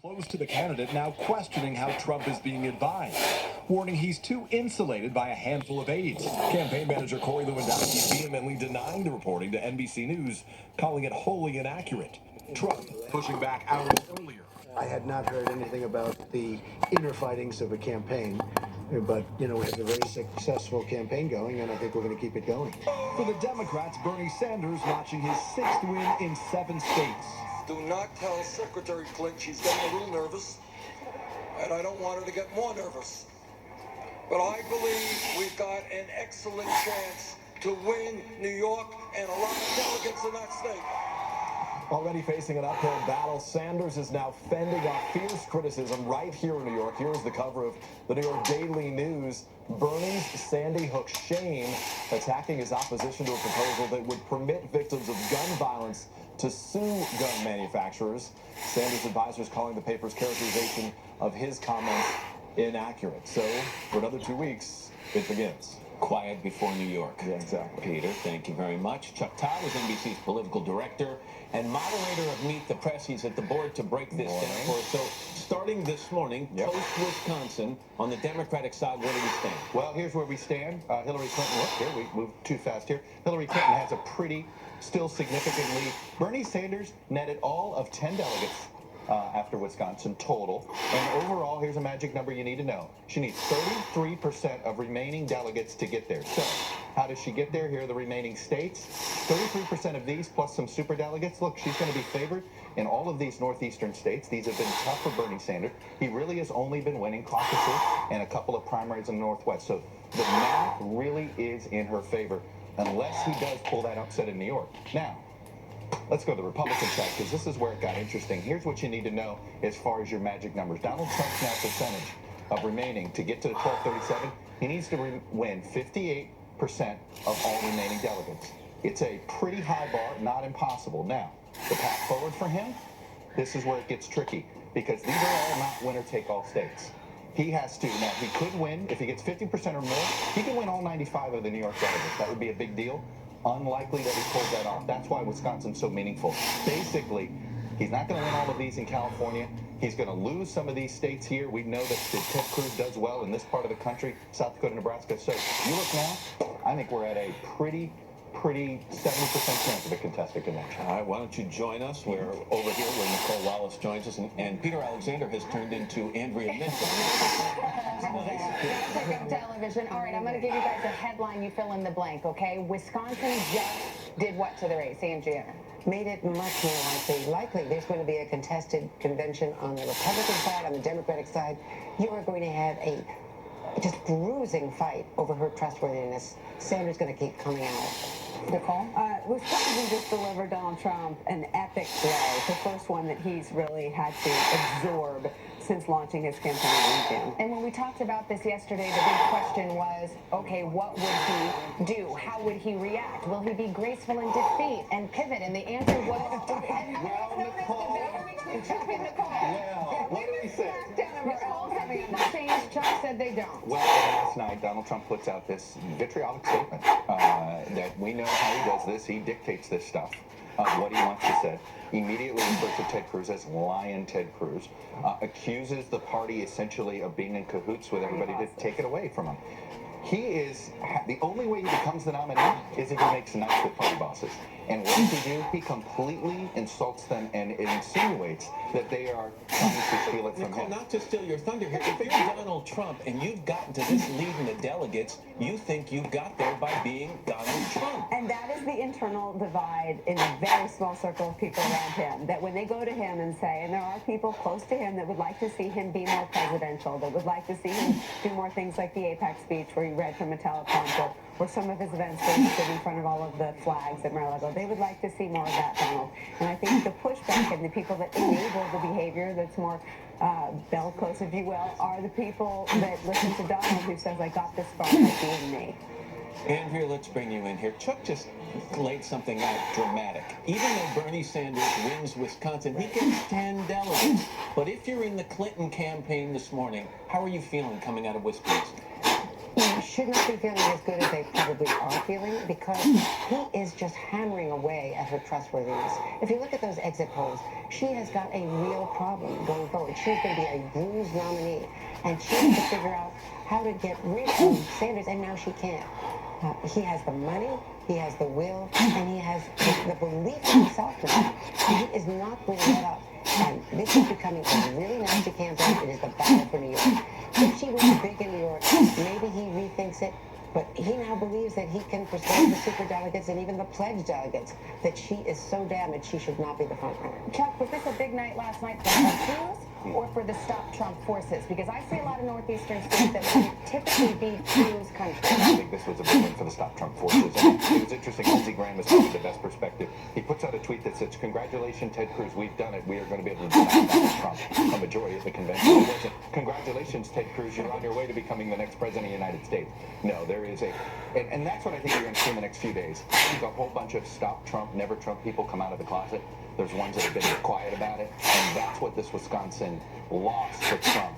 Close to the candidate now questioning how Trump is being advised, warning he's too insulated by a handful of aides. Campaign manager Corey Lewandowski vehemently denying the reporting to NBC News, calling it wholly inaccurate. Trump pushing back hours earlier. I had not heard anything about the inner fightings of a campaign, but, we have a very successful campaign going, and I think we're going to keep it going. For the Democrats, Bernie Sanders notching his 6th win in 7 states. Do not tell Secretary Clinton she's getting a little nervous, and I don't want her to get more nervous. But I believe we've got an excellent chance to win New York and a lot of delegates in that state. Already facing an uphill battle, Sanders is now fending off fierce criticism right here in New York. Here's the cover of the New York Daily News. Bernie's Sandy Hook shame attacking his opposition to a proposal that would permit victims of gun violence to sue gun manufacturers. Sanders' advisors calling the paper's characterization of his comments inaccurate. So, for another 2 weeks, it begins. Quiet before New York. Yeah, exactly. Peter, thank you very much. Chuck Todd is NBC's political director and moderator of Meet the Press. He's at the board to break this down for us. So, starting this morning, post-Wisconsin, on the Democratic side, where do we stand? Well, here's where we stand. Hillary Clinton, we moved too fast here. Hillary Clinton has a pretty, still significant lead. Bernie Sanders netted all of 10 delegates after Wisconsin total. And overall, here's a magic number you need to know. She needs 33% of remaining delegates to get there. So, how does she get there? Here are the remaining states. 33% of these plus some super delegates. Look, she's going to be favored in all of these northeastern states. These have been tough for Bernie Sanders. He really has only been winning caucuses and a couple of primaries in the Northwest. So the math really is in her favor, unless he does pull that upset in New York. Now, let's go to the Republican side, because this is where it got interesting. Here's what you need to know as far as your magic numbers. Donald Trump's now percentage of remaining to get to the 1237. He needs to win 58% of all remaining delegates. It's a pretty high bar, not impossible. Now, the path forward for him, this is where it gets tricky, because these are all not winner-take-all states. He has to. Now, he could win. If he gets 50% or more, he can win all 95 of the New York delegates. That would be a big deal. Unlikely that he pulls that off. That's why Wisconsin's so meaningful. Basically, he's not going to win all of these in California. He's going to lose some of these states here. We know that Ted Cruz does well in this part of the country, South Dakota, Nebraska. So you look now, I think we're at a pretty 70% chance of a contested convention. All right, why don't you join us? We're over here where Nicole Wallace joins us, and Peter Alexander has turned into Andrea Mitchell. Television. All right, I'm going to give you guys a headline. You fill in the blank, okay? Wisconsin just did what to the race, Andrea? Made it much more likely there's going to be a contested convention on the Republican side, on the Democratic side. You are going to have a just bruising fight over her trustworthiness. Sanders going to keep coming out. Nicole? Wisconsin just delivered Donald Trump an epic blow, the first one that he's really had to absorb since launching his campaign in June. And when we talked about this yesterday, the big question was, okay, what would he do? How would he react? Will he be graceful in defeat and pivot? And the answer was... What do we say? Chuck said they don't. Well, last night, Donald Trump puts out this vitriolic statement that we know how he does this. He dictates this stuff, what he wants to say. Immediately refers to Ted Cruz as Lion Ted Cruz. Accuses the party essentially of being in cahoots with everybody to take it away from him. He is, the only way he becomes the nominee is if he makes nice with party bosses. And what does he do? He completely insults them and insinuates that they are trying to steal it from Nicole, him. not to steal your thunder here, if you're Donald Trump and you've gotten to this lead in the delegates, you think you got there by being Donald Trump. And that is the internal divide in a very small circle of people around him, that when they go to him and say, and there are people close to him that would like to see him be more presidential, that would like to see him do more things like the APEC speech where he read from a teleprompter, or some of his events where he stood in front of all of the flags at Mar-a-Lago. They would like to see more of that, Donald. And I think the pushback and the people that enable the behavior that's more bellicose, if you will, are the people that listen to Donald, who says, I got this far by being me. Andrea, let's bring you in here. Chuck just laid something out dramatic. Even though Bernie Sanders wins Wisconsin, he gets 10 delegates. But if you're in the Clinton campaign this morning, how are you feeling coming out of Wisconsin? You should not be feeling as good as they probably are feeling, because he is just hammering away at her trustworthiness. If you look at those exit polls, she has got a real problem going forward. she's going to be a bruised nominee. And she has to figure out how to get rid of Sanders, and now she can't. He has the money, he has the will, and he has the belief in himself now. He is not going to let up. And this is becoming a really nasty campaign. It is the battle for New York. If she wins big in New York, maybe he rethinks it. But he now believes that he can persuade the superdelegates and even the pledge delegates that she is so damaged she should not be the front runner. Chuck, was this a big night last night for the Jews or for the Stop Trump forces? Because I see a lot of northeastern states that would typically be Jews country. I think this was a big win for the Stop Trump forces. And it was interesting. Lindsey Graham was probably the best perspective. He puts out a tweet that says, "Congratulations, Ted Cruz. We've done it. We are going to be able to deny Donald Trump a majority of the convention." He wasn't, "Congratulations, Ted Cruz. You're on your way to becoming the next president of the United States." No, there is a... And that's what I think you're going to see in the next few days. I think a whole bunch of Stop Trump, Never Trump people come out of the closet. There's ones that have been quiet about it. And that's what this Wisconsin loss for Trump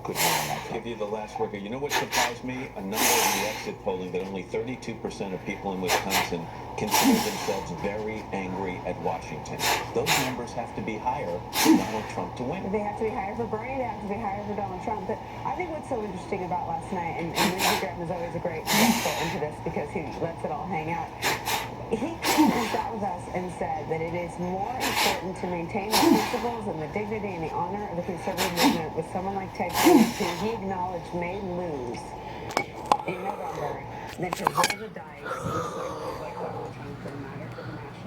could mean. I'll give you the last word here. You know what surprised me? A number of the exit polling that only 32% of people in Wisconsin consider themselves very angry at Washington. Those numbers have to be higher for Donald Trump to win. They have to be higher for Bernie, they have to be higher for Donald Trump. But I think what's so interesting about last night, and Lindsey Graham is always a great vessel into this because he lets it all hang out. He came and sat with us and said that it is more important to maintain the principles and the dignity and the honor of the conservative movement with someone like Ted Cruz, who he acknowledged may lose in November, than to roll the dice with someone